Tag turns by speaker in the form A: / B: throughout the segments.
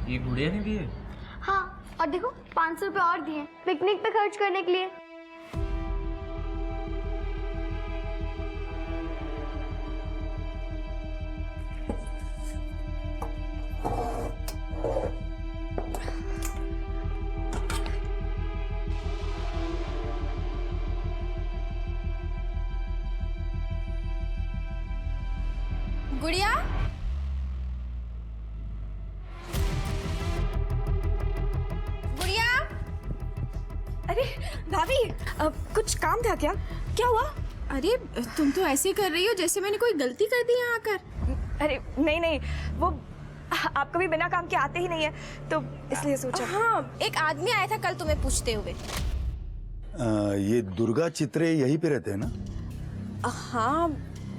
A: ये गुड़िया ने दिए?
B: हाँ, और देखो 500 रुपए और दिए पिकनिक पे खर्च करने के लिए।
C: गुड़िया, गुड़िया।
D: अरे भाभी, कुछ काम था क्या? क्या हुआ?
C: अरे तुम तो ऐसे कर रही हो जैसे मैंने कोई गलती कर दी यहाँ आकर।
D: अरे नहीं नहीं, वो आप कभी बिना काम के आते ही नहीं है, तो इसलिए सोचा।
C: हाँ, एक आदमी आया था कल तुम्हें पूछते हुए।
E: ये दुर्गा चित्रे यहीं पे रहते हैं ना?
C: हाँ,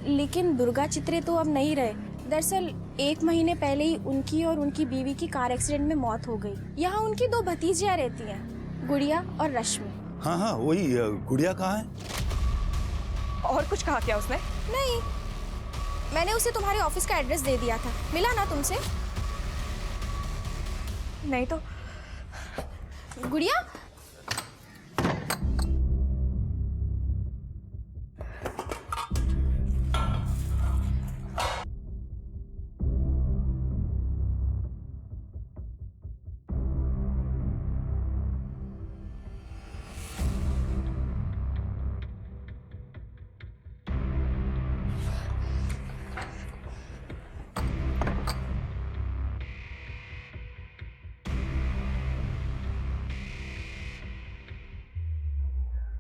C: लेकिन दुर्गा चित्रे तो अब नहीं रहे। दरअसल 1 महीने पहले ही उनकी और उनकी बीवी की कार एक्सीडेंट में मौत हो गई। यहाँ उनकी 2 भतीजियाँ रहती हैं, गुड़िया और रश्मि।
E: हाँ हाँ, वही गुड़िया कहाँ है?
D: और कुछ कहा क्या उसने?
C: नहीं, मैंने उसे तुम्हारे ऑफिस का एड्रेस दे दिया था। मिला ना तुमसे?
D: नहीं तो।
C: गुड़िया,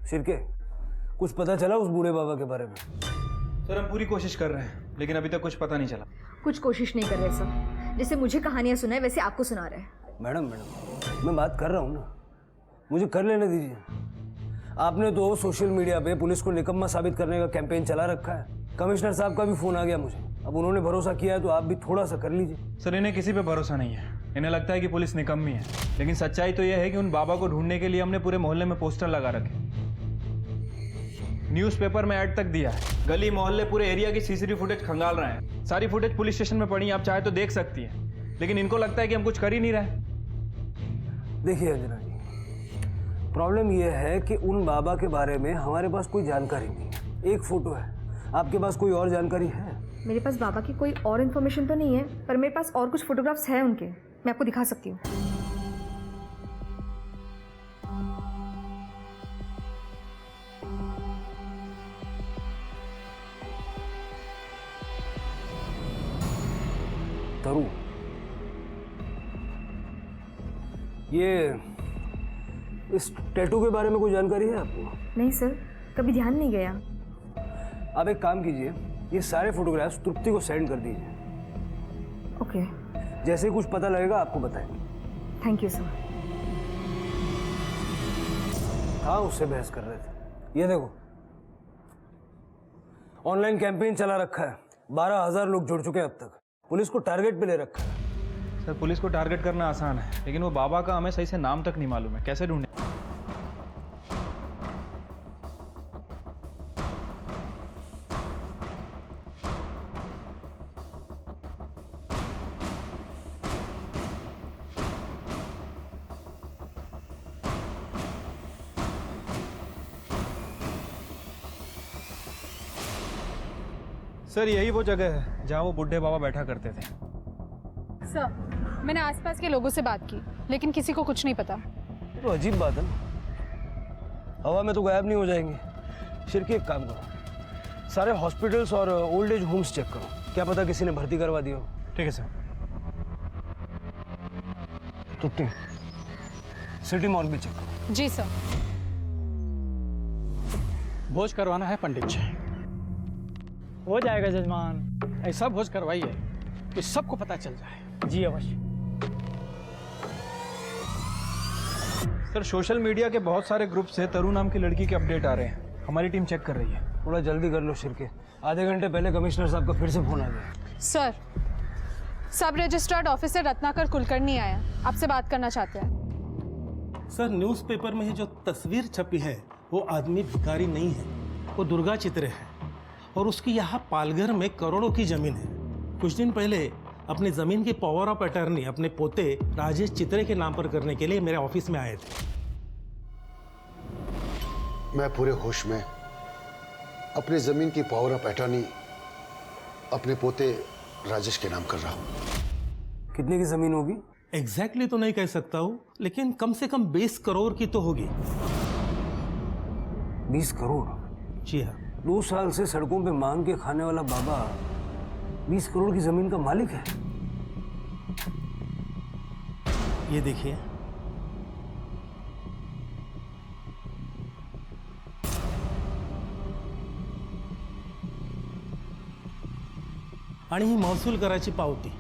F: शिरके, कुछ पता चला उस बूढ़े बाबा के बारे में?
G: सर हम पूरी कोशिश कर रहे हैं, लेकिन अभी तक कुछ पता नहीं चला।
H: कुछ कोशिश नहीं कर रहे सर, जैसे मुझे कहानियां सुनाए वैसे आपको सुना रहे हैं।
F: मैडम, मैं बात कर रहा हूँ ना, मुझे कर लेने दीजिए। आपने तो सोशल मीडिया पे पुलिस को निकम्मा साबित करने का कैंपेन चला रखा है। कमिश्नर साहब का भी फोन आ गया मुझे। अब उन्होंने भरोसा किया है तो आप भी थोड़ा सा कर लीजिए।
G: सर इन्हें किसी पे भरोसा नहीं है। इन्हें लगता है कि पुलिस निकम्मी है, लेकिन सच्चाई तो यह है कि उन बाबा को ढूंढने के लिए हमने पूरे मोहल्ले में पोस्टर लगा रखे, न्यूज़पेपर में ऐड तक दिया है, गली मोहल्ले पूरे एरिया की सीसीटीवी फुटेज खंगाल रहे हैं। सारी फुटेज पुलिस स्टेशन में पड़ी, आप चाहे तो देख सकती हैं, लेकिन इनको लगता है कि हम कुछ कर ही नहीं रहे।
F: देखिए अंजना जी, प्रॉब्लम यह है कि उन बाबा के बारे में हमारे पास कोई जानकारी नहीं है। एक फोटो है, आपके पास कोई और जानकारी है?
H: मेरे पास बाबा की कोई और इन्फॉर्मेशन तो नहीं है, पर मेरे पास और कुछ फोटोग्राफ्स हैं उनके, मैं आपको दिखा सकती हूँ।
F: तरू, ये इस टैटू के बारे में कोई जानकारी है आपको?
H: नहीं सर, कभी ध्यान नहीं गया।
F: आप एक काम कीजिए, ये सारे फोटोग्राफ्स तृप्ति को सेंड कर दीजिए।
H: ओके,
F: जैसे ही कुछ पता लगेगा आपको बताएंगे।
H: Thank you sir.
F: हाँ, उससे बहस कर रहे थे। ये देखो, ऑनलाइन कैंपेन चला रखा है, 12,000 लोग जुड़ चुके हैं अब तक। पुलिस को टारगेट पे ले रखा है।
G: सर पुलिस को टारगेट करना आसान है, लेकिन वो बाबा का हमें सही से नाम तक नहीं मालूम है, कैसे ढूंढे? सर यही वो जगह है जहाँ वो बुढ़े बाबा बैठा करते थे।
I: सर, मैंने आसपास के लोगों से बात की, लेकिन किसी को कुछ नहीं पता।
F: तो अजीब बात है ना, हवा में तो गायब नहीं हो जाएंगे। शिरके, एक काम करो, सारे हॉस्पिटल्स और ओल्ड एज होम्स चेक करो, क्या पता किसी ने भर्ती करवा दिया हो।
G: ठीक है सर।
F: तुप्ती, सिटी मॉल भी चेक करो।
I: जी सर।
J: भोज करवाना है पंडित जी। हो जाएगा जजमान, ऐसा भोज करवाइए कि सबको पता चल जाए। जी अवश्य।
G: सर सोशल मीडिया के बहुत सारे ग्रुप से तरु नाम की लड़की के अपडेट आ रहे हैं, हमारी टीम चेक कर रही है।
F: थोड़ा जल्दी कर लो शिरके, आधे घंटे पहले कमिश्नर साहब का फिर से फोन आ गया।
I: सर, सब रजिस्टर्ड ऑफिसर रत्नाकर कुलकर्णी आया, आपसे बात करना चाहते हैं।
K: सर न्यूज़पेपर में ही जो तस्वीर छपी है वो आदमी भिखारी नहीं है, वो दुर्गा चित्रे है और उसकी यहाँ पालघर में करोड़ों की जमीन है। कुछ दिन पहले अपनी ज़मीन की पावर ऑफ अटर्नी अपने पोते राजेश चित्रे के नाम पर करने के लिए मेरे ऑफिस में आए थे।
A: मैं पूरे होश में अपनी ज़मीन की पावर ऑफ अटर्नी अपने पोते राजेश के नाम कर रहा हूँ।
F: कितने की जमीन होगी?
K: एग्जैक्टली तो नहीं कह सकता हूँ, लेकिन कम से कम 20 करोड़ की तो होगी।
F: 20 करोड़?
K: जी हाँ।
F: 2 साल से सड़कों पे मांग के खाने वाला बाबा 20 करोड़ की जमीन का मालिक है।
K: ये देखिए, आणि ही महसूल कराची पावती।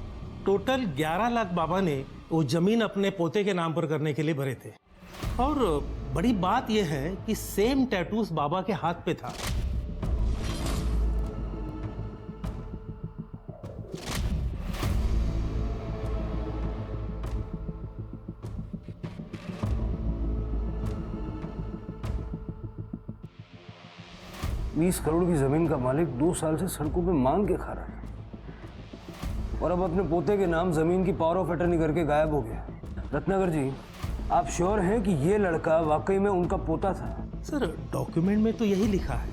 K: टोटल 11 लाख बाबा ने वो जमीन अपने पोते के नाम पर करने के लिए भरे थे। और बड़ी बात यह है कि सेम टैटूज बाबा के हाथ पे था।
F: बीस करोड़ की जमीन का मालिक 2 साल से सड़कों पे मांग के खा रहा था और अब अपने पोते के नाम जमीन की पावर ऑफ अटर्नी करके गायब हो गया। रत्नाकर जी, आप श्योर हैं कि ये लड़का वाकई में उनका पोता था?
K: सर, डॉक्यूमेंट में तो यही लिखा है।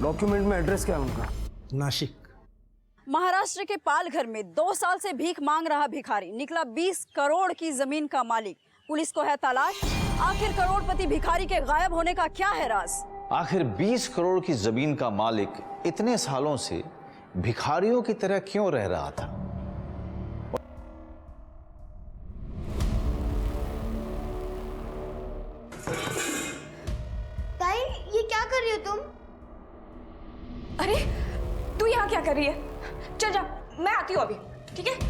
F: डॉक्यूमेंट में एड्रेस क्या है उनका?
K: नासिक।
L: महाराष्ट्र के पालघर में 2 साल से भीख मांग रहा भिखारी निकला 20 करोड़ की जमीन का मालिक। पुलिस को है तलाश। आखिर करोड़पति भिखारी के गायब होने का क्या है राज?
M: आखिर 20 करोड़ की जमीन का मालिक इतने सालों से भिखारियों की तरह क्यों रह रहा था?
B: ताई, ये क्या कर रही हो तुम?
D: अरे तू यहाँ क्या कर रही है? चल जा, मैं आती हूँ अभी, ठीक है?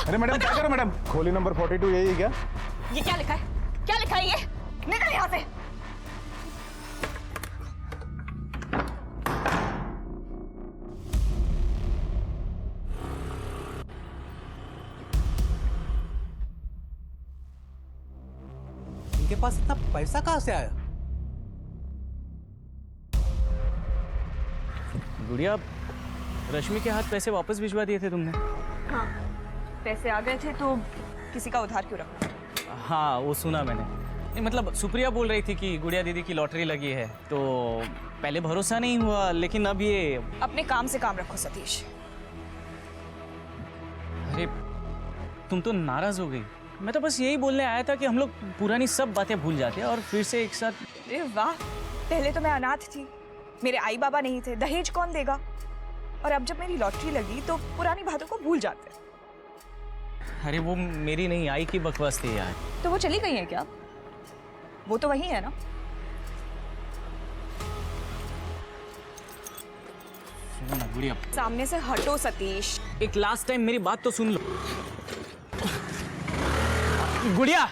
G: अरे मैडम क्या करो मैडम? खोली नंबर 42 यही है क्या?
D: ये क्या लिखा है? क्या लिखा है ये? निकल यहाँ से।
J: इनके पास इतना पैसा कहाँ से आया?
N: गुड़िया, रश्मि के हाथ पैसे वापस भिजवा दिए थे तुमने?
D: हाँ, पैसे आ गए थे तो किसी का उधार क्यों रखना?
N: हाँ, वो सुना मैंने। नहीं, मतलब सुप्रिया बोल रही थी कि गुड़िया दीदी की लॉटरी लगी है, तो पहले भरोसा नहीं हुआ, लेकिन अब ये...
D: अपने काम से काम रखो सतीश।
N: अरे तुम तो नाराज हो गई। मैं तो बस यही बोलने आया था कि हम लोग पुरानी सब बातें भूल जाते हैं और फिर से एक साथ...
D: अरे वाह, पहले तो मैं अनाथ थी, मेरे आई बाबा नहीं थे, दहेज कौन देगा? और अब जब मेरी लॉटरी लगी तो पुरानी बातों को भूल जाते हैं।
N: अरे वो मेरी नहीं, आई की बकवास थी यार।
D: तो वो चली गई है क्या? वो तो वही है ना?
N: गुड़िया,
D: सामने से हटो सतीश।
N: एक लास्ट टाइम मेरी बात तो सुन लो। गुड़िया,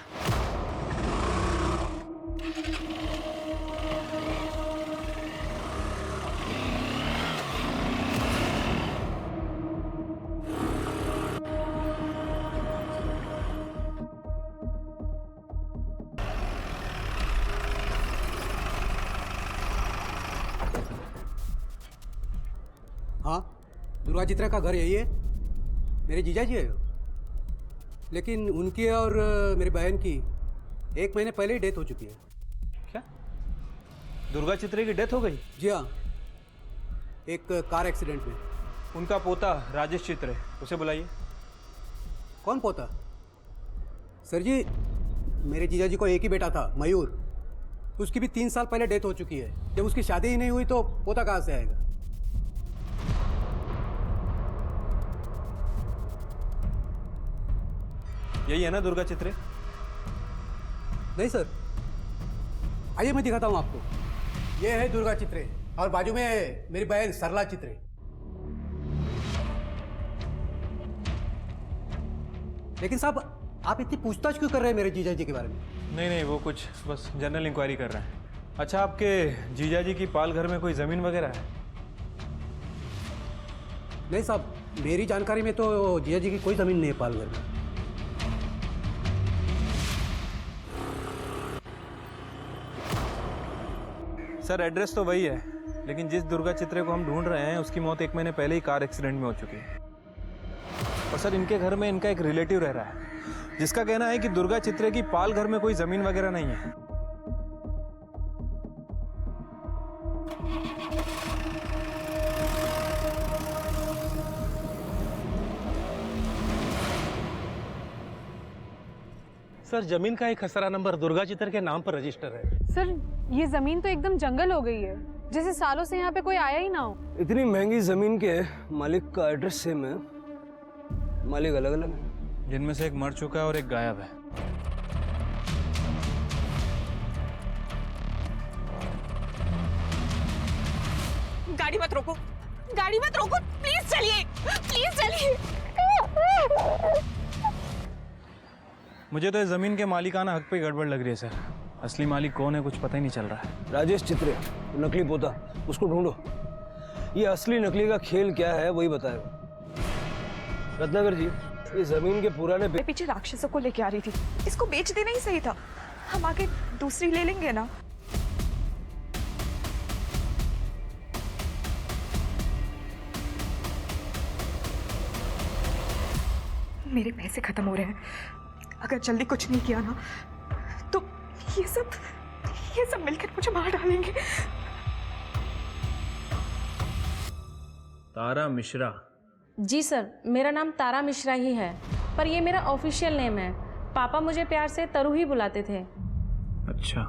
J: हाँ, दुर्गा चित्रा का घर यही है। मेरे जीजा जी है, लेकिन उनकी और मेरी बहन की 1 महीने पहले ही डेथ हो चुकी है।
G: क्या? दुर्गा चित्रे की डेथ हो गई?
J: जी हाँ, एक कार एक्सीडेंट में।
G: उनका पोता राजेश चित्रे, उसे बुलाइए।
J: कौन पोता? सर जी, मेरे जीजा जी को एक ही बेटा था, मयूर। उसकी भी 3 साल पहले डेथ हो चुकी है। जब उसकी शादी ही नहीं हुई तो पोता कहाँ से आएगा?
G: यही है ना दुर्गा चित्रे?
J: नहीं सर, आइए मैं दिखाता हूँ आपको। ये है दुर्गा चित्रे। और बाजू में मेरी बहन सरला चित्रे। लेकिन साहब आप इतनी पूछताछ क्यों कर रहे हैं मेरे जीजा जी के बारे में?
G: नहीं, वो कुछ बस जनरल इंक्वायरी कर रहे हैं। अच्छा, आपके जीजा जी की पाल घर में कोई ज़मीन वगैरह है?
J: नहीं साहब, मेरी जानकारी में तो जीजा जी की कोई ज़मीन नहीं है पाल घर में।
G: सर, एड्रेस तो वही है, लेकिन जिस दुर्गा चित्रे को हम ढूंढ रहे हैं उसकी मौत 1 महीने पहले ही कार एक्सीडेंट में हो चुकी है। और सर, इनके घर में इनका एक रिलेटिव रह रहा है जिसका कहना है कि दुर्गा चित्रे की पाल घर में कोई ज़मीन वगैरह नहीं है।
K: सर, जमीन का एक खसरा नंबर दुर्गा चित्र के नाम पर रजिस्टर है।
I: सर, ये जमीन तो एकदम जंगल हो गई है, जैसे सालों से यहाँ पे कोई आया ही ना हो।
F: इतनी महंगी जमीन के मालिक का एड्रेस सेम है, मालिक अलग अलग है,
G: जिनमें से एक मर चुका है और एक गायब है।
D: गाड़ी मत रोको, गाड़ी मत रोको, प्लीज चलिए, प्लीज चलिए।
G: मुझे तो इस जमीन के मालिकाना हक पे गड़बड़ लग रही है सर। असली मालिक कौन है कुछ पता ही नहीं चल रहा है।
F: राजेश चित्रे, नकली पोता, उसको ढूंढो। ये असली नकली का खेल क्या है वही बताएगा। रत्नाकर जी, ये जमीन के पुराने
D: पीछे राक्षसों को लेके आ रही थी, इसको बेच देना ही सही था। हम आगे दूसरी ले लेंगे ना। मेरे पैसे खत्म हो रहे हैं, अगर जल्दी कुछ नहीं किया ना तो ये सब मिलकर मुझे मार डालेंगे।
G: तारा मिश्रा?
C: जी सर, मेरा नाम तारा मिश्रा ही है, पर ये मेरा ऑफिशियल नेम है। पापा मुझे प्यार से तरू ही बुलाते थे।
G: अच्छा।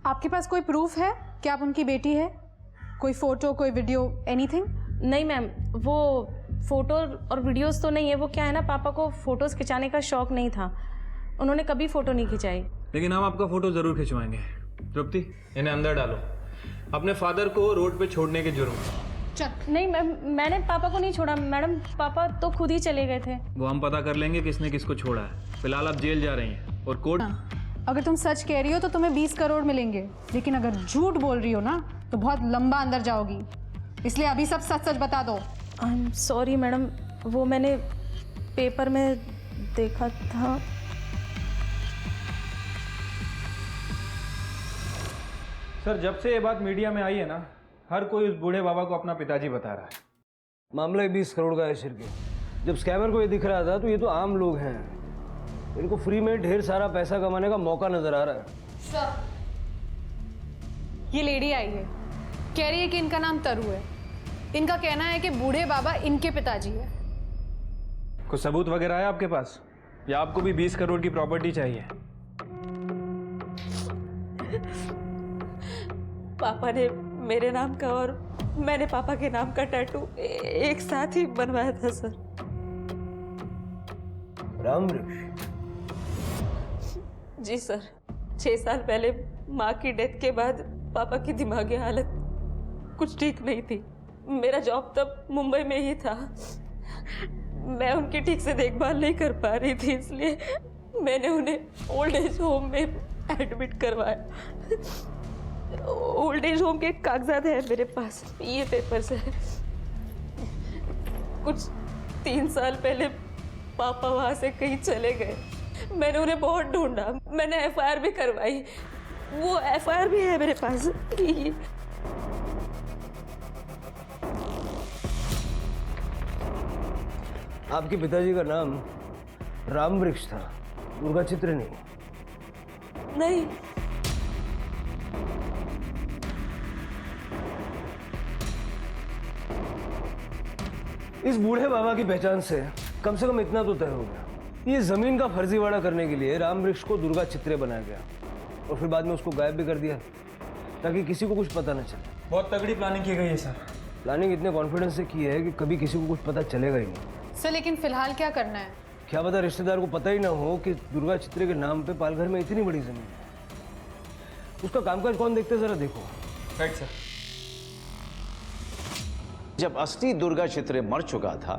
I: आपके पास कोई प्रूफ है कि आप उनकी बेटी है? कोई फोटो, कोई वीडियो, एनीथिंग?
C: नहीं मैम, वो फोटो और वीडियोस तो नहीं है। वो क्या है ना, पापा को फोटोज खिंचाने का शौक नहीं था, उन्होंने कभी फोटो नहीं खिंचाई।
G: लेकिन हम आपका फोटो जरूर खिंचवाएंगे। तृप्ति, इन्हें अंदर डालो, अपने फादर को रोड पे छोड़ने के जुर्म।
C: नहीं मैम, मैंने पापा को नहीं छोड़ा मैडम, पापा तो खुद ही चले गए थे।
G: वो हम पता कर लेंगे किसने किसको छोड़ा है। फिलहाल आप जेल जा रही हैं और कोर्ट।
I: अगर तुम सच कह रही हो तो तुम्हें 20 करोड़ मिलेंगे, लेकिन अगर झूठ बोल रही हो ना तो बहुत लंबा अंदर जाओगी, इसलिए अभी सब सच सच बता दो।
C: आई एम सॉरी मैडम, वो मैंने पेपर में देखा था।
G: सर, जब से ये बात मीडिया में आई है ना, हर कोई उस बूढ़े बाबा को अपना पिताजी बता रहा है।
F: मामला 20 करोड़ का है सिर के। जब स्कैमर को ये दिख रहा था तो ये तो आम लोग हैं, इनको फ्री में ढेर सारा पैसा कमाने का मौका नजर आ रहा है।
I: सर, ये लेडी आई है, कह रही है कि इनका नाम तरू है। इनका कहना है कि बूढ़े बाबा इनके पिताजी है।
G: कुछ सबूत वगैरह है आपके पास, या आपको भी 20 करोड़ की प्रॉपर्टी चाहिए?
O: पापा ने मेरे नाम का और मैंने पापा के नाम का टैटू एक साथ ही बनवाया था सर।
F: रामवृक्ष?
O: जी सर, 6 साल पहले माँ की डेथ के बाद पापा की दिमागी हालत कुछ ठीक नहीं थी। मेरा जॉब तब मुंबई में ही था, मैं उनकी ठीक से देखभाल नहीं कर पा रही थी, इसलिए मैंने उन्हें ओल्ड एज होम में एडमिट करवाया। ओल्ड एज होम के कागजात हैं मेरे पास, ये पेपर्स है। कुछ 3 साल पहले पापा वहाँ से कहीं चले गए, मैंने उन्हें बहुत ढूंढा, मैंने FIR भी करवाई, वो FIR भी है मेरे पास।
F: आपके पिताजी का नाम रामवृक्ष था, दुर्गा चित्र नहीं?
O: नहीं।
F: इस बूढ़े बाबा की पहचान से कम इतना तो तय हो गया, ये जमीन का फर्जीवाड़ा करने के लिए रामवृक्ष को दुर्गा चित्रे बनाया गया और फिर बाद में उसको गायब भी कर दिया ताकि किसी को कुछ पता न चले।
G: बहुत तगड़ी प्लानिंग की गई है सर।
F: प्लानिंग इतने कॉन्फिडेंस से की है कि कभी किसी को कुछ पता चलेगा ही नहीं।
I: सर, लेकिन फिलहाल क्या करना है?
F: क्या पता रिश्तेदार को पता ही ना हो कि दुर्गा चित्रे के नाम पे पालघर में इतनी बड़ी जमीन है। उसका कामकाज कौन देखते जरा देखो।
G: Right sir.
M: जब असली दुर्गा चित्रे मर चुका था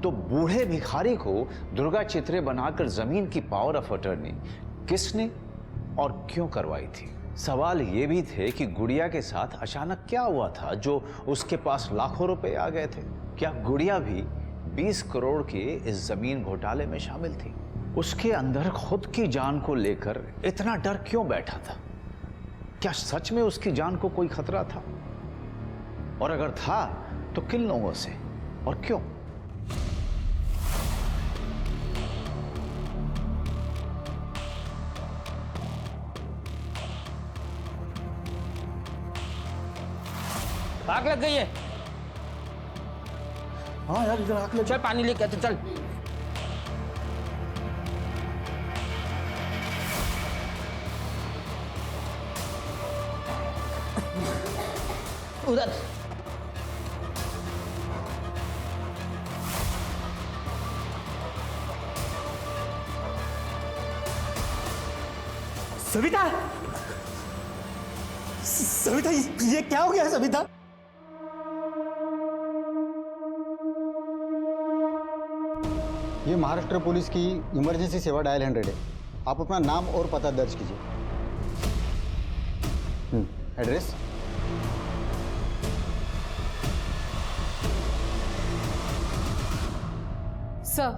M: तो बूढ़े भिखारी को दुर्गा चित्रे बनाकर जमीन की पावर ऑफ अटर्नी किसने और क्यों करवाई थी? सवाल ये भी थे कि गुड़िया के साथ अचानक क्या हुआ था जो उसके पास लाखों रुपए आ गए थे? क्या गुड़िया भी 20 करोड़ के इस जमीन घोटाले में शामिल थी? उसके अंदर खुद की जान को लेकर इतना डर क्यों बैठा था? क्या सच में उसकी जान को कोई खतरा था? और अगर था तो किन लोगों से और क्यों?
N: आग लग गई है।
E: हाँ यार, इधर आग लग।
N: चल पानी लेके आते, चल। उधर
J: सविता, सविता, ये क्या हो गया सविता?
P: ये महाराष्ट्र पुलिस की इमरजेंसी सेवा डायल 100 है। आप अपना नाम और पता दर्ज कीजिए। एड्रेस?
I: सर,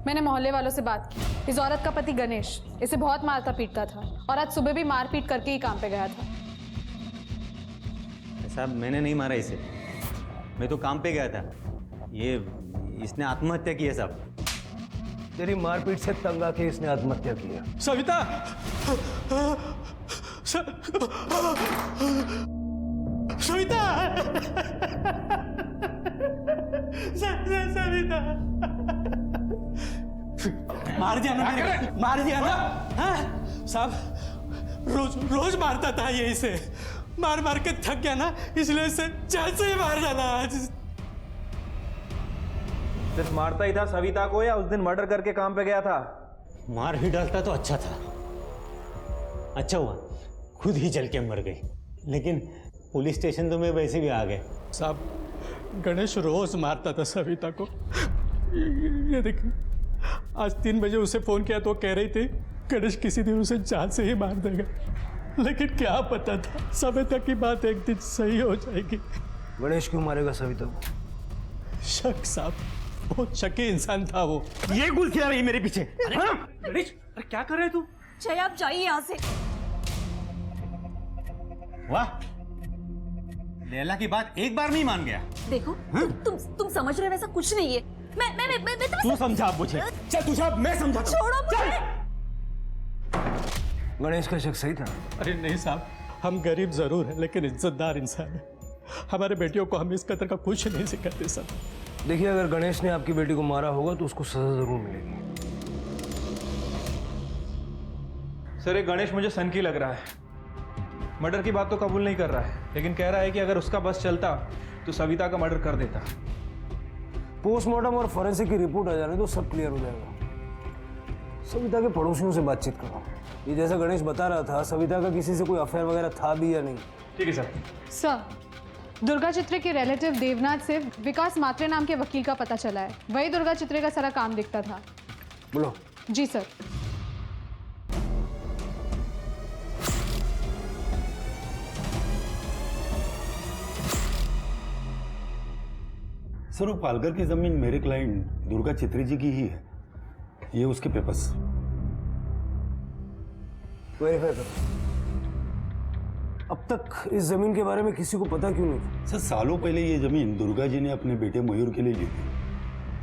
I: मैंने मोहल्ले वालों से बात की। इस औरत का पति गणेश इसे बहुत मारता पीटता था और आज सुबह भी मारपीट करके ही काम पे गया था।
Q: साहब, मैंने नहीं मारा इसे, मैं तो काम पे गया था। ये इसने आत्महत्या की है साहब।
F: तेरी मारपीट से तंग आके इसने आत्महत्या किया।
K: सविता, सविता, सविता, मार दिया ना, मार दिया ना। हाँ साहब, रोज मारता था ये इसे, मार मार के थक गया ना, इसलिए इसे जान से ही मार डाला आज।
G: सिर्फ मारता ही था सविता को या उस दिन मर्डर करके काम पे गया था?
Q: मार ही डालता तो अच्छा था, अच्छा हुआ खुद ही जल के मर गई। लेकिन पुलिस स्टेशन तो मैं वैसे भी आ गए।
K: साहब, गणेश रोज मारता था सविता को। ये देखिए, आज 3 बजे उसे फोन किया तो कह रही थी गणेश किसी दिन उसे जान से ही मार देगा। लेकिन क्या पता था सविता की बात एक दिन सही हो जाएगी।
F: गणेश क्यों मारेगा सविता को?
K: शक साहब, बहुत शकी इंसान था वो।
Q: ये गुल खिला रही मेरे पीछे।
K: गणेश, अरे क्या कर रहे तू?
L: जय, आप जाइए यहाँ से।
Q: वाह, लैला की बात एक बार नहीं मान गया।
L: देखो, तुम समझ रहे हो, वैसा कुछ नहीं है। मैं
Q: तू समझा मुझे। चल तू साहब, मैं समझाता हूं।
L: छोड़ो मुझे।
F: गणेश का शक सही था।
K: अरे नहीं साहब, हम गरीब जरूर हैं लेकिन इज्जतदार इंसान है। हमारे बेटियों को हम इस कदर का कुछ नहीं सिखाते सर।
F: देखिए, अगर गणेश ने आपकी बेटी को मारा होगा तो उसको सजा जरूर मिलेगी।
G: सर, ये गणेश मुझे सनकी लग रहा है। मर्डर की बात तो कबूल नहीं कर रहा है, लेकिन कह रहा है कि अगर उसका बस चलता तो सविता का मर्डर कर देता।
F: पोस्टमार्टम और फॉरेंसिक की रिपोर्ट आ जाने तो सब क्लियर हो जाएगा। सविता के पड़ोसियों से बातचीत करो। ये जैसा गणेश बता रहा था, सविता का किसी से कोई अफेयर वगैरह था भी या नहीं?
G: ठीक है सर।
I: सर, दुर्गा चित्रे के रिलेटिव देवनाथ से विकास मात्रे नाम के वकील का पता चला है। वही दुर्गा चित्रे का सारा काम दिखता था।
F: बोलो।
I: जी सर।
E: सर, वो पालघर की जमीन मेरे क्लाइंट दुर्गा चित्रे जी की ही है। ये उसके पेपर्स।
F: वेरीफाई करो। अब तक इस जमीन के बारे में किसी को पता क्यों नहीं?
E: सर, सालों पहले ये जमीन दुर्गा जी ने अपने बेटे मयूर के लिए ली थी,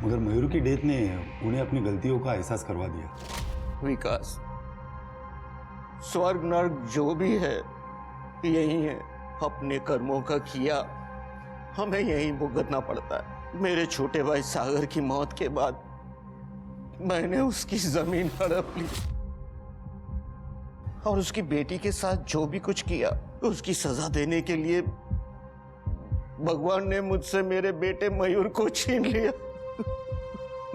E: मगर मयूर की डेथ ने उन्हें अपनी गलतियों का एहसास करवा दिया।
R: विकास, स्वर्ग नर्क जो भी है यही है। अपने कर्मों का किया हमें यही भुगतना पड़ता है। मेरे छोटे भाई सागर की मौत के बाद मैंने उसकी जमीन हड़प ली और उसकी बेटी के साथ जो भी कुछ किया उसकी सजा देने के लिए भगवान ने मुझसे मेरे बेटे मयूर को छीन लिया।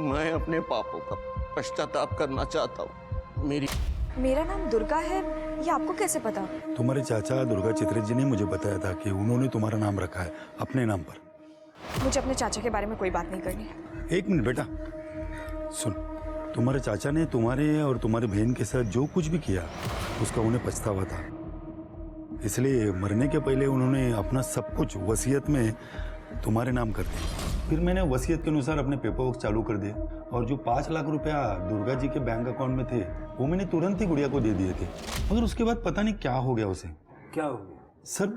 R: मैं अपने पापों का पश्चाताप करना चाहता हूँ। मेरी
D: मेरा नाम दुर्गा है, ये आपको कैसे पता?
E: तुम्हारे चाचा दुर्गा चित्रे जी ने मुझे बताया था कि उन्होंने तुम्हारा नाम रखा है अपने नाम पर।
D: मुझे अपने चाचा के बारे में कोई बात नहीं करनी।
E: एक मिनट बेटा, सुन, तुम्हारे चाचा ने तुम्हारे और तुम्हारी बहन के साथ जो कुछ भी किया उसका उन्हें पछतावा था, इसलिए मरने के पहले उन्होंने अपना सब कुछ वसीयत में तुम्हारे नाम कर दिया। फिर मैंने वसीयत के अनुसार अपने पेपर वर्क चालू कर दिए और जो 5 लाख रुपया दुर्गा जी के बैंक अकाउंट में थे वो मैंने तुरंत ही गुड़िया को दे दिए थे। मगर उसके बाद पता नहीं क्या हो गया उसे।
F: क्या हो गया
E: सर?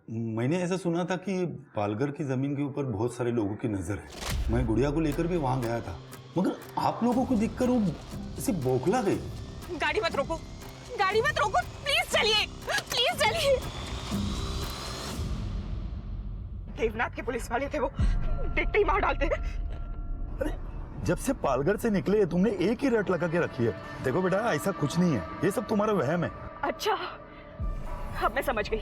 E: मैंने ऐसा सुना था कि पालघर की जमीन के ऊपर बहुत सारे लोगों की नजर है। मैं गुड़िया को लेकर भी वहां गया था, मगर आप लोगों को देखकर वो ऐसे बौखला गई।
D: गाड़ी मत रोको, गाड़ी मत रोको, प्लीज चलिए, प्लीज चलिए। देवनाथ के पुलिस वाले थे, वो देखते ही मार डालते।
E: जब से पालघर से निकले तुमने एक ही रट लगा के रखी है। देखो बेटा, ऐसा कुछ नहीं है, ये सब तुम्हारा वहम है।
D: अच्छा, अब मैं समझ गई।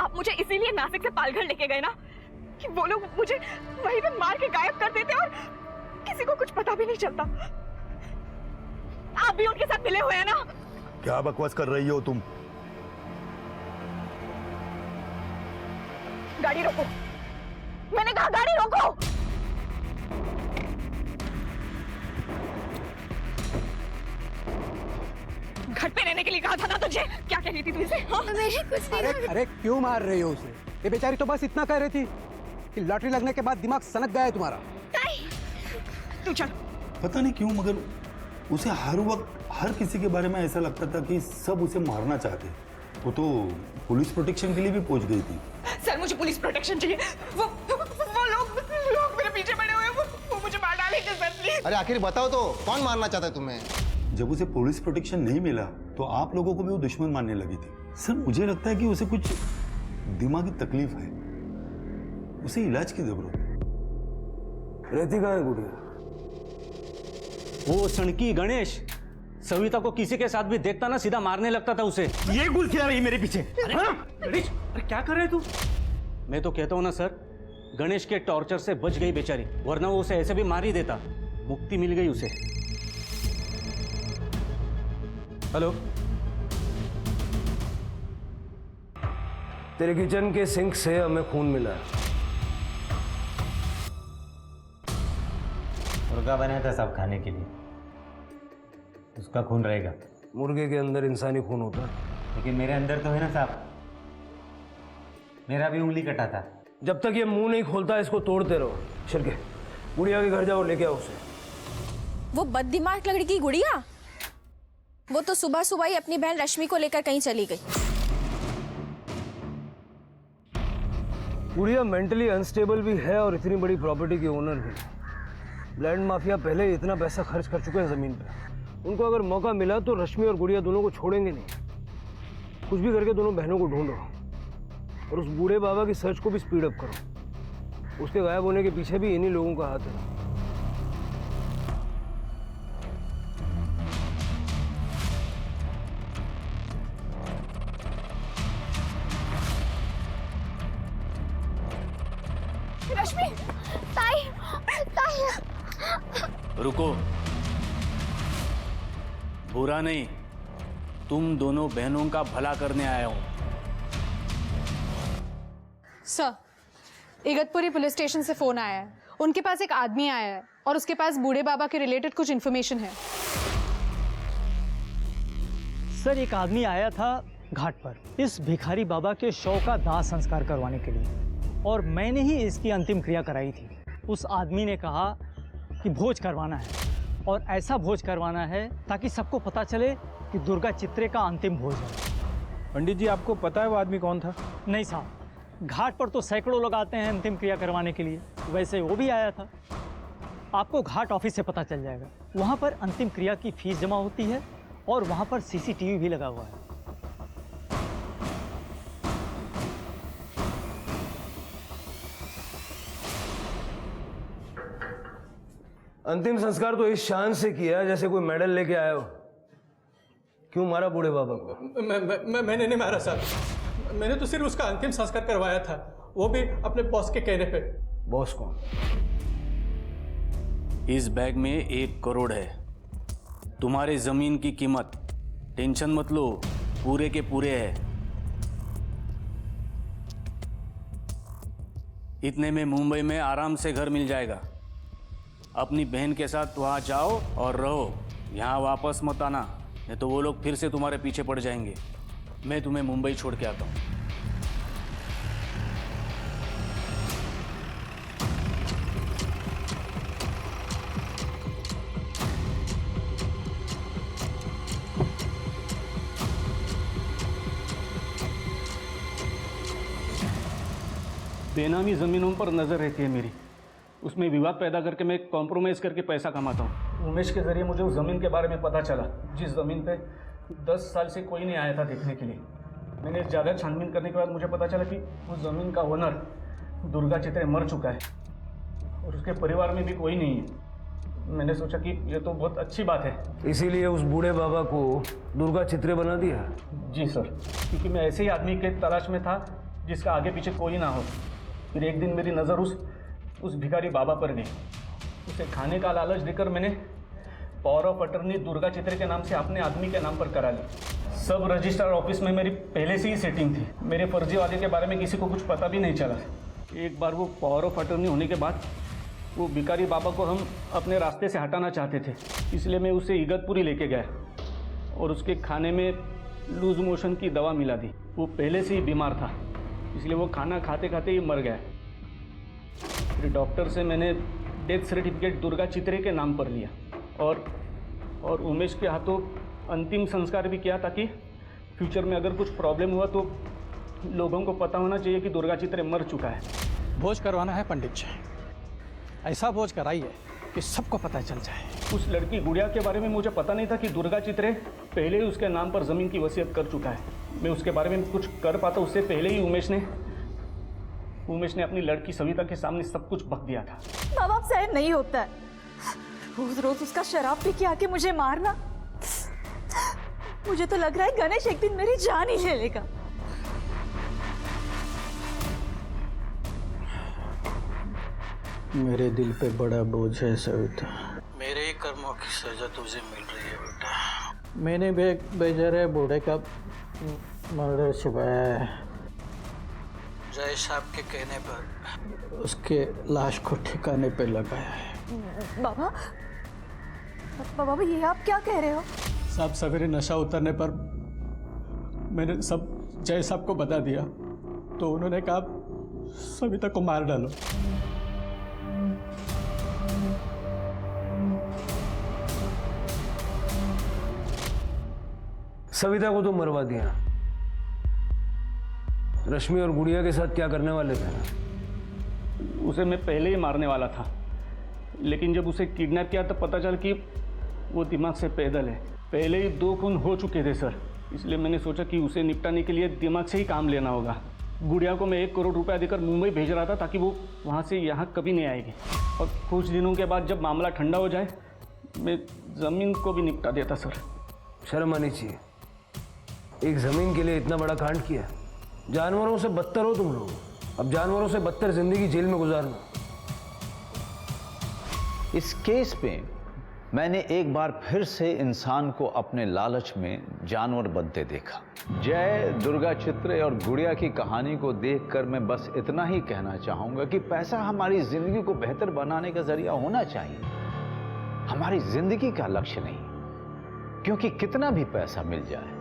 D: आप मुझे इसीलिए नासिक से पालघर लेके गए ना, कि वो लोग मुझे वहीं पे मार के गायब कर देते और किसी को कुछ पता भी नहीं चलता। आप भी उनके साथ मिले हुए हैं ना?
E: क्या बकवास कर रही हो तुम?
D: गाड़ी रोको, मैंने कहा गाड़ी रोको। घर पे रहने के लिए कहा था ना तुझे? क्या कह रही थी तू इसे?
B: मेरे कुछ नहीं।
J: अरे क्यों मार रही हो उसे? ये बेचारी तो बस इतना कह रही थी कि लॉटरी लगने के बाद दिमाग सनक गया है तुम्हारा।
D: तू चल।
E: पता नहीं क्यों, मगर उसे हर वक्त हर किसी के बारे में ऐसा लगता था कि सब उसे मारना चाहते। वो तो पुलिस प्रोटेक्शन के लिए भी पहुंच गई थी।
D: सर, मुझे पुलिस प्रोटेक्शन चाहिए। वो लोग मेरे पीछे पड़े हुए हैं, वो मुझे मार डालेंगे सर, प्लीज।
P: अरे आखिर बताओ तो, कौन मारना चाहता है तुम्हें?
E: जब उसे पुलिस प्रोटेक्शन नहीं मिला तो आप लोगों को भी वो दुश्मन मानने लगी थी। सर, मुझे लगता है कि उसे कुछ दिमागी तकलीफ है, उसे इलाज की जरूरत है।
F: रहती कहाँ है गुड़िया?
Q: वो सड़की गणेश सविता को किसी के साथ भी देखता ना सीधा मारने लगता था उसे। ये गुल क्या रही मेरे पीछे?
K: गणेश, अरे क्या कर रहे तू?
Q: मैं तो कहता हूँ ना सर, गणेश के टॉर्चर से बच गई बेचारी, वरना वो उसे ऐसे भी मार ही देता। मुक्ति मिल गई उसे।
G: हेलो,
F: तेरे किचन के सिंक से हमें खून मिला है।
Q: मुर्गा बनाया था सब खाने के लिए, उसका खून रहेगा।
F: मुर्गे के अंदर इंसानी खून होता है,
Q: लेकिन मेरे अंदर तो है ना साहब, मेरा भी उंगली कटा था।
F: जब तक ये मुंह नहीं खोलता इसको तोड़ते रहो। चल के गुड़िया के घर जाओ, लेके आओ उसे।
C: वो बददिमाग लड़की की गुड़िया, वो तो सुबह सुबह ही अपनी बहन रश्मि को लेकर कहीं चली गई।
F: गुड़िया मेंटली अनस्टेबल भी है और इतनी बड़ी प्रॉपर्टी की ओनर भी। लैंड माफिया पहले इतना पैसा खर्च कर चुके हैं जमीन पे। उनको अगर मौका मिला तो रश्मि और गुड़िया दोनों को छोड़ेंगे नहीं। कुछ भी करके दोनों बहनों को ढूंढो और उस बूढ़े बाबा की सर्च को भी स्पीड अप करो। उसके गायब होने के पीछे भी इन्हीं लोगों का हाथ है।
B: रश्मि, ताई।
Q: रुको, बुरा नहीं, तुम दोनों बहनों का भला करने आया हो।
I: सर, इगतपुरी पुलिस स्टेशन से फोन आया है। उनके पास एक आदमी आया है और उसके पास बूढ़े बाबा के रिलेटेड कुछ इन्फॉर्मेशन है।
S: सर, एक आदमी आया था घाट पर इस भिखारी बाबा के शव का दाह संस्कार करवाने के लिए, और मैंने ही इसकी अंतिम क्रिया कराई थी। उस आदमी ने कहा कि भोज करवाना है, और ऐसा भोज करवाना है ताकि सबको पता चले कि दुर्गा चित्रे का अंतिम भोज है।
G: पंडित जी, आपको पता है वो आदमी कौन था?
S: नहीं साहब, घाट पर तो सैकड़ों लोग आते हैं अंतिम क्रिया करवाने के लिए, वैसे वो भी आया था। आपको घाट ऑफिस से पता चल जाएगा। वहाँ पर अंतिम क्रिया की फीस जमा होती है और वहाँ पर CCTV भी लगा हुआ है।
F: अंतिम संस्कार तो इस शान से किया जैसे कोई मेडल लेके आया हो। क्यों मारा बूढ़े बाबा को?
K: मैंने नहीं मारा साहब, मैंने तो सिर्फ उसका अंतिम संस्कार करवाया था, वो भी अपने बॉस के कहने पे।
F: बॉस कौन?
Q: इस बैग में 1 करोड़ है। तुम्हारे जमीन की कीमत
N: टेंशन मत लो, पूरे के पूरे है। इतने में मुंबई में आराम से घर मिल जाएगा। अपनी बहन के साथ वहाँ जाओ और रहो, यहाँ वापस मत आना, नहीं तो वो लोग फिर से तुम्हारे पीछे पड़ जाएंगे। मैं तुम्हें मुंबई छोड़ के आता हूँ।
T: बेनामी ज़मीनों पर नज़र रहती है मेरी, उसमें विवाद पैदा करके मैं कॉम्प्रोमाइज़ करके पैसा कमाता हूँ। उमेश के ज़रिए मुझे उस ज़मीन के बारे में पता चला, जिस ज़मीन पे 10 साल से कोई नहीं आया था देखने के लिए। मैंने ज़्यादा छानबीन करने के बाद मुझे पता चला कि उस ज़मीन का ओनर दुर्गा चित्रे मर चुका है और उसके परिवार में भी कोई नहीं है। मैंने सोचा कि ये तो बहुत अच्छी बात है,
F: इसीलिए उस बूढ़े बाबा को दुर्गा चित्रे बना दिया।
T: जी सर, क्योंकि मैं ऐसे ही आदमी के तलाश में था जिसका आगे पीछे कोई ना हो। फिर एक दिन मेरी नज़र उस भिखारी बाबा पर गई। उसे खाने का लालच देकर मैंने पावर ऑफ अटर्नी दुर्गा चित्रे के नाम से अपने आदमी के नाम पर करा ली। सब रजिस्ट्रार ऑफिस में मेरी पहले से ही सेटिंग थी। मेरे फर्जी वादे के बारे में किसी को कुछ पता भी नहीं चला। एक बार वो पावर ऑफ अटर्नी होने के बाद वो भिखारी बाबा को हम अपने रास्ते से हटाना चाहते थे, इसलिए मैं उसे इगतपुरी लेके गया और उसके खाने में लूज मोशन की दवा मिला दी। वो पहले से ही बीमार था, इसलिए वो खाना खाते खाते ही मर गया। फिर डॉक्टर से मैंने डेथ सर्टिफिकेट दुर्गा चित्रे के नाम पर लिया और उमेश के हाथों अंतिम संस्कार भी किया, ताकि फ्यूचर में अगर कुछ प्रॉब्लम हुआ तो लोगों को पता होना चाहिए कि दुर्गा चित्रे मर चुका है।
K: भोज करवाना है पंडित जी, ऐसा भोज कराइए कि सबको पता चल जाए।
T: उस लड़की गुड़िया के बारे में मुझे पता नहीं था कि दुर्गा चित्रे पहले ही उसके नाम पर ज़मीन की वसीयत कर चुका है। मैं उसके बारे में कुछ कर पाता उससे पहले ही उमेश ने अपनी लड़की सविता के सामने सब कुछ बक दिया था।
D: माँ बाप सहन नहीं होता है, रोज रोज उसका शराब पी के आके मुझे मारना। मुझे तो लग रहा है गणेश एक दिन मेरी जान ही ले लेगा।
K: मेरे दिल पे बड़ा बोझ है सविता।
U: मेरे ही कर्मों की सजा तुझे मिल रही है बेटा।
K: मैंने भी एक बेचारे बूढ़े का मर्डर छिपाया है।
U: जय साहब के कहने पर
K: उसके लाश को ठिकाने पे लगाया है।
D: बाबा ये आप क्या कह रहे हो?
K: साहब सवेरे नशा उतरने पर मैंने सब जय साहब को बता दिया, तो उन्होंने कहा सविता को मार डालो।
F: सविता को तो मरवा दिया, रश्मि और गुड़िया के साथ क्या करने वाले थे?
T: उसे मैं पहले ही मारने वाला था, लेकिन जब उसे किडनैप किया तब पता चला कि वो दिमाग से पैदल है। पहले ही 2 खून हो चुके थे सर, इसलिए मैंने सोचा कि उसे निपटाने के लिए दिमाग से ही काम लेना होगा। गुड़िया को मैं 1 करोड़ रुपया देकर मुंबई भेज रहा था, ताकि वो वहाँ से यहाँ कभी नहीं आएगी, और कुछ दिनों के बाद जब मामला ठंडा हो जाए मैं ज़मीन को भी निपटा देता सर।
F: शर्म आनी चाहिए, एक ज़मीन के लिए इतना बड़ा कांड किया। जानवरों से बदतर हो तुम लोग, अब जानवरों से बदतर जिंदगी जेल में गुजारना।
M: इस केस में मैंने एक बार फिर से इंसान को अपने लालच में जानवर बनते देखा। जय, दुर्गा चित्रे और गुड़िया की कहानी को देखकर मैं बस इतना ही कहना चाहूंगा कि पैसा हमारी जिंदगी को बेहतर बनाने का जरिया होना चाहिए, हमारी जिंदगी का लक्ष्य नहीं। क्योंकि कितना भी पैसा मिल जाए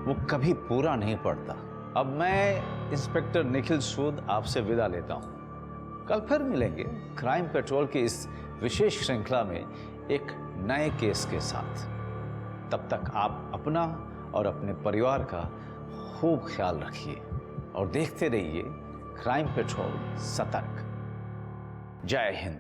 M: वो कभी पूरा नहीं पड़ता। अब मैं इंस्पेक्टर निखिल सूद आपसे विदा लेता हूं। कल फिर मिलेंगे क्राइम पेट्रोल की इस विशेष श्रृंखला में एक नए केस के साथ। तब तक आप अपना और अपने परिवार का खूब ख्याल रखिए और देखते रहिए क्राइम पेट्रोल सतर्क। जय हिंद।